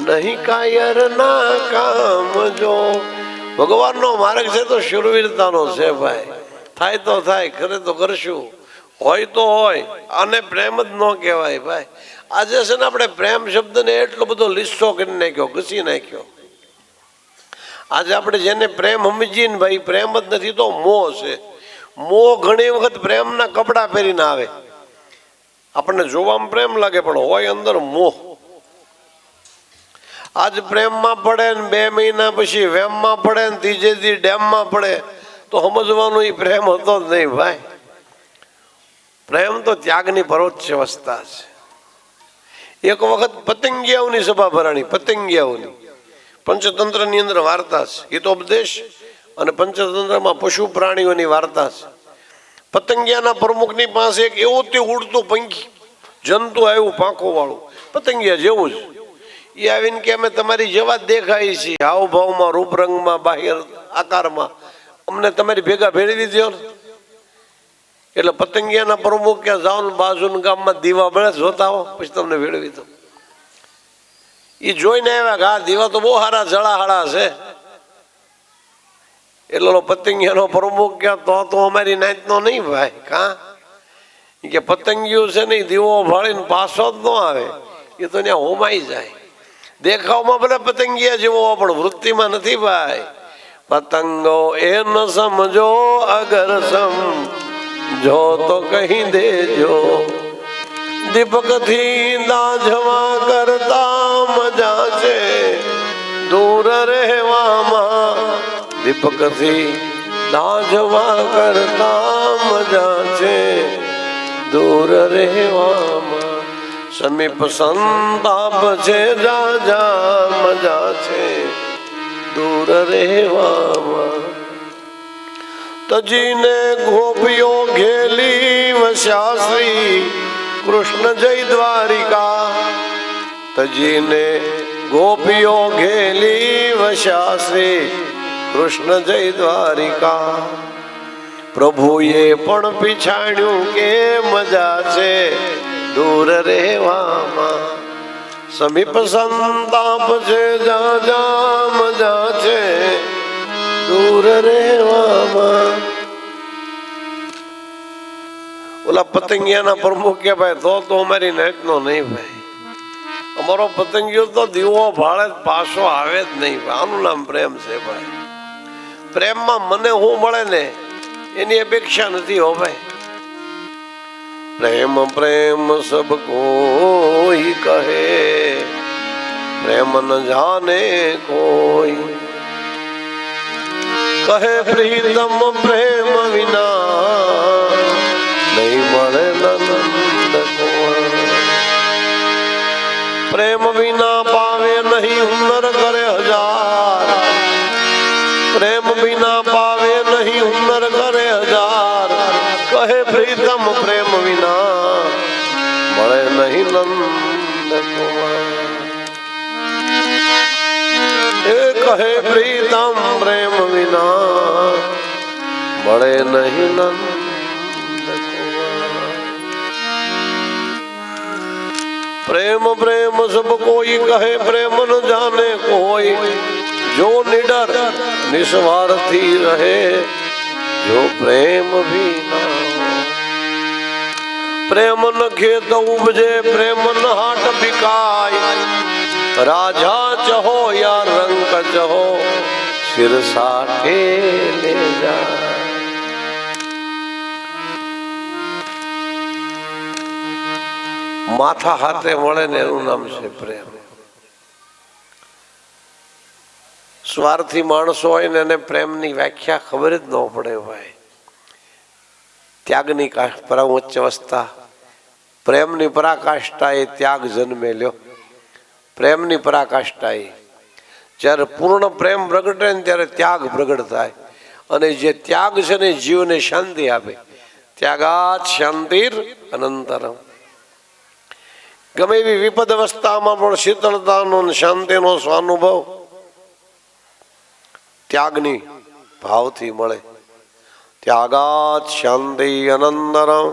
નહીં કાયર ના કામ જો. ભગવાનનો માર્ગ છે તો શુરવીરતાનો છે ભાઈ. થાય તો થાય, કરે તો કરશું, હોય તો હોય. અને પ્રેમ જ ન કહેવાય ભાઈ. આજે છે ને આપણે પ્રેમ શબ્દને એટલો બધો લીસ્સો કરી નાખ્યો, ઘસી નાખ્યો. આજે આપણે જેને પ્રેમ સમજીએ ને ભાઈ, પ્રેમ જ નથી તો મોહ છે. મોહ ઘણી વખત પ્રેમના કપડાં પહેરીને આવે. આપણને જોવામાં પ્રેમ લાગે પણ હોય અંદર મોહ. આજ પ્રેમમાં પડે ને 2 મહિના પછી વેમમાં પડે ને ત્રીજે દી ડેમમાં પડે તો સમજવાનું એ પ્રેમ હતો જ નહીં ભાઈ. પ્રેમ તો ત્યાગની પરોચ્ચ અવસ્થા છે. એક વખત પતંગિયાઓની સભા ભરાણી. પતંગિયાઓની પંચતંત્રની અંદર વાર્તા છે. હિતોપદેશ અને પંચતંત્રમાં પશુ પ્રાણીઓની વાર્તા છે. પતંગિયાના પ્રમુખની પાસે એક એવું તે ઉડતું પંખી જંતુ આવ્યું, પાંખો વાળું, પતંગિયા જેવું જ. એ આવીને કે અમે તમારી જેવા જ દેખાય છીએ, હાવભાવમાં, રૂપરંગમાં, બાહ્ય આકારમાં, અમને તમારી ભેગા ભેળવી દો ને. એટલે પતંગિયાના પ્રમુખ ક્યાં જાઓ ને બાજુના ગામમાં દીવા બળે જોતા હો, પછી તમને ભેળવી દો. એ જોઈને આવ્યા કે આ દીવા તો બહુ સારા જળાહાળા છે. એટલે પતંગિયાનો પ્રમુખ ક્યાં તો અમારી નાચનો નહીં ભાઈ. કા કે પતંગિયું છે ને દીવો ભાળીને પાછો જ ન આવે, એ તો ત્યાં હોમાઈ જાય. દેખાવમાં ભલે પતંગિયા જેવો પણ વૃત્તિમાં નથી ભાઈ. પતંગો એ ન સમજો અગર જો તો કહી દેજો. દીપક થી દાઝવા કરતા મજા છે દૂર રહેવામાં. દીપક થી દાઝવા કરતા મજા છે દૂર રહેવામાં. સમીપ સંતાપ છે જાજા મજા છે દૂર રહેવામાં. તજીને ગોપીઓ ઘેલી વસ્યા શ્રી કૃષ્ણ જય દ્વારિકા. તજીને ગોપીઓ ઘેલી વસ્યા શ્રી કૃષ્ણ જય દ્વારિકા. પ્રભુએ પણ પીછાણ્યું કે મજા છે દૂર રહેવામાં. સમીપ સંતાપ છે જાજા મજા છે દૂર રહેવામાં. ઓલા પતંગિયાના પ્રમુખ કે ભાઈ તો અમારી નાચનો નહીં ભાઈ. અમારો પતંગિયો તો દીવો ભાળે પાછો આવે જ નહીં. આનું નામ પ્રેમ છે ભાઈ. પ્રેમમાં મને શું મળે ને એની અપેક્ષા નથી હો ભાઈ. પ્રેમ પ્રેમ સબ કોઈ કહે પ્રેમ ન જાને કોઈ. કહે પ્રીતમ પ્રેમ વિના નહીં મળે નંદ કોઈ. પ્રેમ વિના પાવે નહીં હુનર કરે હજાર. પ્રેમ વિના પાવે નહીં હુનર કરે હજાર. પ્રીતમ પ્રેમ વિના મળે નહીં નંદ કુમાર એ કહે પ્રીતમ પ્રેમ વિના મળે નહીં નંદ કુમાર પ્રેમ પ્રેમ સબ કોઈ કહે પ્રેમ ન જાને કોઈ જો નિડર નિસ્વાર્થી રહે જો પ્રેમ ભી ના પ્રેમ ન ખેત ઉપજે પ્રેમ ન હાટ બિકાય રાજા ચહો યા રંક ચહો સિર સાઠે લે જાય માથા હાથે મળે ને એનું નામ છે પ્રેમ સ્વાર્થી માણસો હોય ને એને પ્રેમની વ્યાખ્યા ખબર જ ન પડે ભાઈ ત્યાગની પરમોચ્ચ અવસ્થા પ્રેમની પરાકાષ્ઠા એ ત્યાગ જન્મે લ્યો પ્રેમની પરાકાષ્ઠા એ જ્યારે પૂર્ણ પ્રેમ પ્રગટે ને ત્યારે ત્યાગ પ્રગટ થાય અને જે ત્યાગ છે ને જીવને શાંતિ આપે ત્યાગાત શાંતિર અનંતરમ ગમે એવી વિપદ અવસ્થામાં પણ શીતળતાનો અને શાંતિનો સ્વાનુભવ ત્યાગની ભાવથી મળે ત્યાગાત શાંતિ અનંતરમ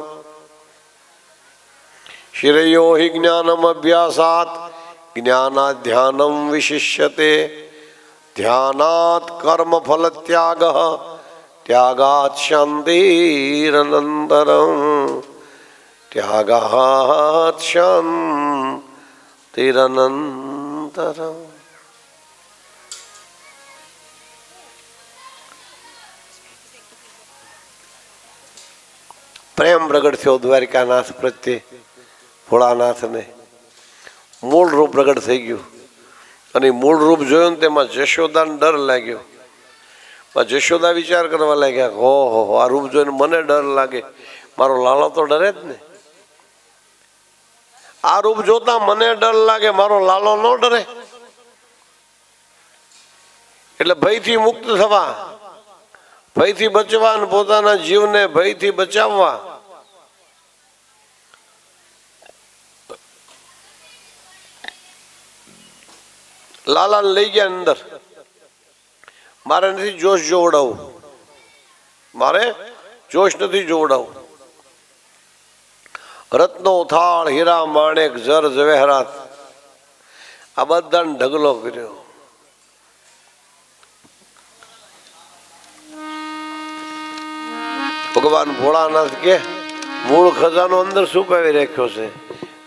શ્રેયો હિ જ્ઞાનમ અભ્યાસાત જ્ઞાનાત ધ્યાનમ વિશિષ્યતે ધ્યાનાત કર્મ ફલ ત્યાગ ત્યાગાત શાંતિરનંતરમ ત્યાગાત શાંતિરનંતરમ પ્રેમ પ્રગટ થયો દ્વારિકાનાથ પ્રત્યે ભોળાનાથને મૂળ રૂપ પ્રગટ થઈ ગયું અને મૂળ રૂપ જોયું ને તેમાં જશોદાને ડર લાગ્યો જશોદા વિચાર કરવા લાગ્યા ઓહો આ રૂપ જોઈને મને ડર લાગે મારો લાલો તો ડરે જ ને આ રૂપ જોતા મને ડર લાગે મારો લાલો ન ડરે એટલે ભયથી મુક્ત થવા ભયથી બચવા અને પોતાના જીવને ભયથી બચાવવા લાલાને લઈ ગયા અંદર મારે નથી જોશ જોવડાવું મારે જોશ નથી જોવડાવું રત્નો થાળ હીરા માણેક જર જવેહરાત આ બધાને ઢગલો કર્યો ભગવાન ભોળાનાથ કે મૂળ ખજાનો અંદર છુપાવી રાખ્યો છે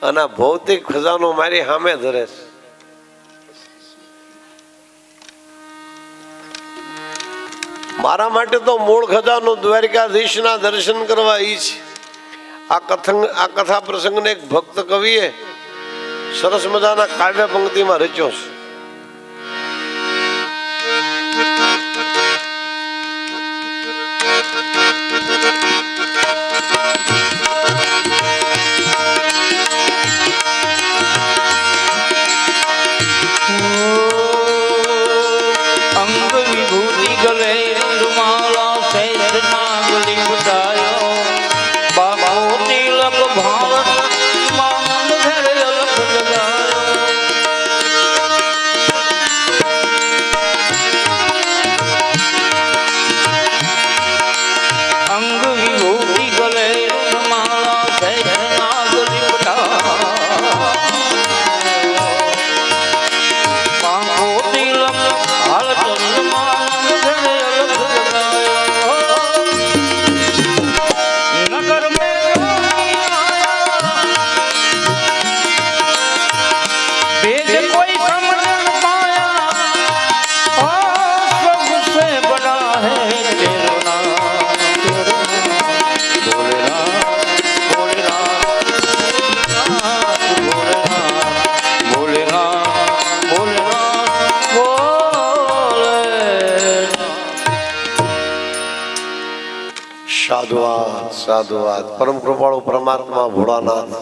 અને આ ભૌતિક ખજાનો મારી સામે ધરે છે મારા માટે તો મૂળ ખજાનો દ્વારિકાધીશના દર્શન કરવા ઈ છે આ કથા પ્રસંગને એક ભક્ત કવિએ સરસ મજાના કાવ્ય પંક્તિમાં રચ્યો છે સાધુવાદ સાધુવાદ પરમ કૃપાળુ પરમાત્મા ભોળાનાથ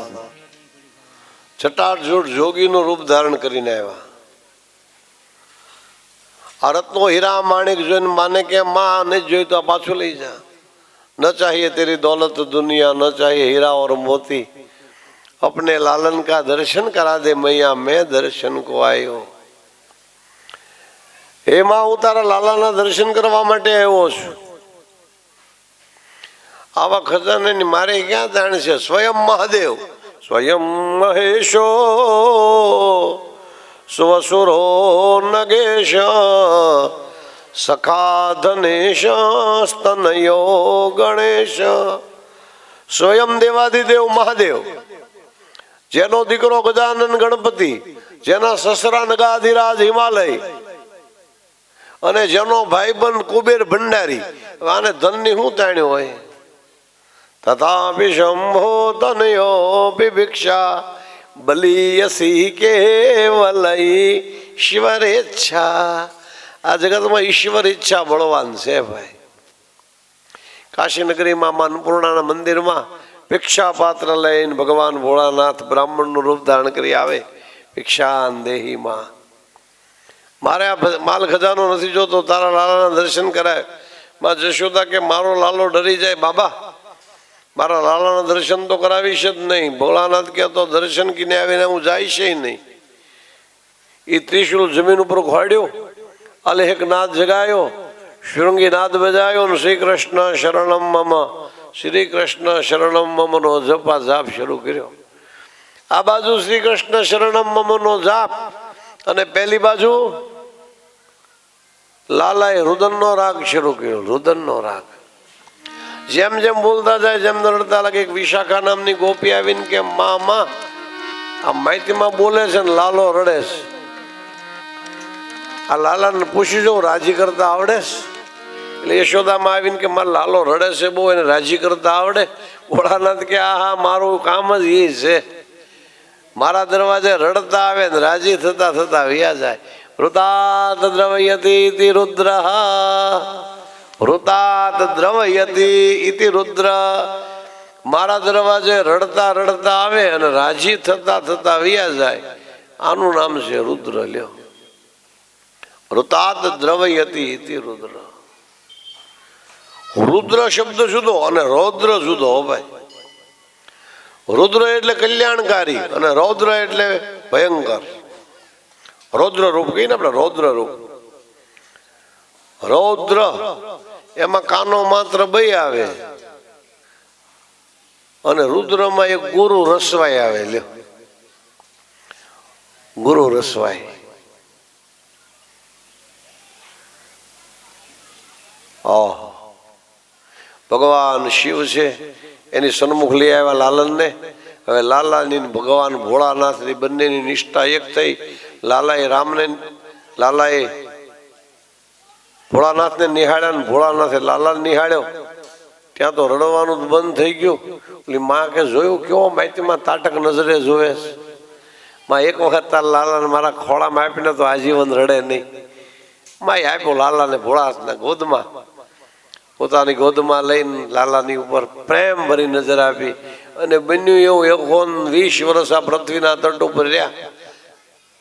ચટાડજૂટ જોગીનું રૂપ ધારણ કરીને આવ્યા. આ રત્નો હીરા માણેક જોઈને માને કે માં ને જોઈ તો પાછું લઈ જા. न चाहिए तेरी दौलत दुनिया, न चाहिए हीरा और मोती, अपने लालन का दर्शन करा दे मैया, मैं दर्शन को आयो। हे मां, હું તારા લાલાના દર્શન કરવા માટે આવ્યો છું. આવા ખજાનાની મારે ક્યાં જાણ છે? સ્વયં મહાદેવ, સ્વયં મહેશો, સ્વસુરો નગેશ, સખા ધનેશ, સ્તનયો ગણેશ. સ્વયં દેવાધિદેવ મહાદેવ, જેનો દીકરો ગજાનન ગણપતિ, જેના સસરા નગાધિરાજ હિમાલય, અને જેનો ભાઈબંધ કુબેર ભંડારી. આને ધનની શું તાણ્યું હોય? તથાપિ શંભો તનયો ભિક્ષા બલિયસી કેવલય ઈશ્વરેચ્છા. આ જગતમાં ઈશ્વર ઈચ્છા બળવાન છે ભાઈ. કાશીનગરીમાં મા અન્નપૂર્ણાના મંદિરમાં ભિક્ષા પાત્ર લઈને ભગવાન ભોળાનાથ બ્રાહ્મણનું રૂપ ધારણ કરી આવે. ભિક્ષાન દેહી માં, મારે આ માલ ખજાનો નથી જોતો, તારા લાલાના દર્શન કરાય. માં જશોદા કે મારો લાલો ડરી જાય, બાબા મારા લાલાના દર્શન તો કરાવીશ જ નહીં. ભોળાનાથ કે તો દર્શન કીને આવીને હું જઈશ નહીં. એ ત્રિશુલ જમીન ઉપર ખોડ્યો, અલેહક નાદ જગાયો, શૃંગી નાદ બજાયો, ને શ્રી કૃષ્ણ શરણમ મમ, શ્રી કૃષ્ણ શરણમ મમ નો જપા જાપ શરૂ કર્યો. આ બાજુ શ્રી કૃષ્ણ શરણમ મમ નો જાપ, અને પેલી બાજુ લાલાએ રુદનનો રાગ શરૂ કર્યો. રુદનનો રાગ જેમ જેમ બોલતા જાય, જેમ રડતા લાગે. એક વિશાખા નામની ગોપી આવીને કે માં માં આ માહિતીમાં બોલે છે ને લાલો રડે છે. આ લાલાને પૂછી જો રાજી કરતા આવડે છે? એટલે યશોદામાં આવીને કે મારા લાલો રડે છે બહુ, એને રાજી કરતા આવડે? ભોળાનાથ કે આ હા, મારું કામ જ એ છે. મારા દરવાજે રડતા આવે ને રાજી થતા થતા વ્યા જાય. વૃતાત દ્રવયતી રુદ્ર, વૃતાત દ્રવયતી ઇતિ રુદ્ર. મારા દરવાજે રડતા રડતા આવે અને રાજી થતા થતા વ્યા જાય. આનું નામ છે રુદ્ર. લ્યો, વૃતાત દ્રવયતી ઇતિ રુદ્ર. રુદ્ર શબ્દ જુદો અને રૌદ્ર જુદો ભાઈ. રુદ્ર એટલે કલ્યાણકારી અને રૌદ્ર એટલે ભયંકર. રૌદ્ર રૂપ કહીને આપણે, રૌદ્ર રૂપ. રૌદ્ર એમાં કાનો માત્ર બે આવે, અને રુદ્રમાં એક ગુરુ રસવાઈ આવે. લ્યો, ગુરુ રસવાઈ. ભગવાન શિવ છે, એની સન્મુખ લઈ આવ્યા લાલનને. હવે લાલાની ભગવાન ભોળાનાથની બંનેની નિષ્ઠા એક થઈ. લાલાએ ભોળાનાથને નિહાળ્યા ને ભોળાનાથે લાલાને નિહાળ્યો. ત્યાં તો રડવાનું બંધ થઈ ગયું. એટલે માં કે જોયું કેવો માહિતીમાં તાટક નજરે જોવે છે. માં એક વખત તાર લાલાને મારા ખોળામાં આપીને તો આજીવન રડે નહીં. માં આપ્યો લાલાને ભોળાનાથના ગોદમાં, પોતાની ગોદમાં લઈને લાલાની ઉપર પ્રેમ ભરી નજર આપી. અને બન્યું એવું 120 વર્ષ આ પૃથ્વીના તટ ઉપર રહ્યા.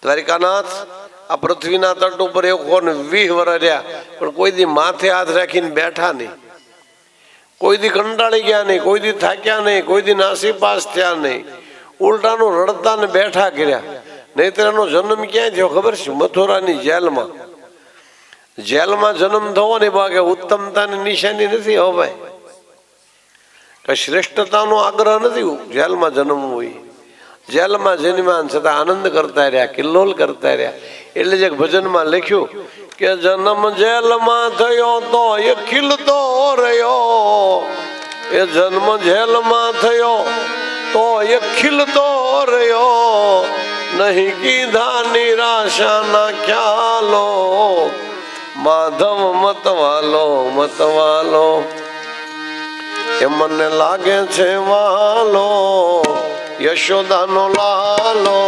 દ્વારિકાનાથ આ પૃથ્વીના તટ ઉપર 120 વર્ષ રહ્યા, પણ કોઈ દી માથે હાથ રાખીને બેઠા નહીં, કોઈ દી કંટાળી ગયા નહીં, કોઈ દી થાક્યા નહીં, કોઈ દી નાસીપાસ થયા નહીં. ઉલટાનું રડતા ને બેઠા કર્યા. નહીતર એનો જન્મ ક્યાં થયો ખબર છે? મથુરાની જેલમાં. જેલમાં જન્મ થવો ને ભાગે ઉત્તમતાની નિશાની નથી. હો ભાઈ, કઈ શ્રેષ્ઠતાનો આગ્રહ નથી જેલમાં જન્મવું હોય. જેલમાં જન્મ્યા છતાં આનંદ કરતા રહ્યા, કિલ્લોલ કરતા રહ્યા. એટલે જ એક ભજનમાં લખ્યું કે જન્મ જેલમાં થયો તો એ ખીલતો રહ્યો, એ જન્મ જેલમાં થયો તો એ ખીલતો રહ્યો, નહીં કીધા નિરાશાના ખ્યાલો, માધવ મતવાલો મતવાલો, એ મને લાગે છે વાલો, યશોદાનો લાલો.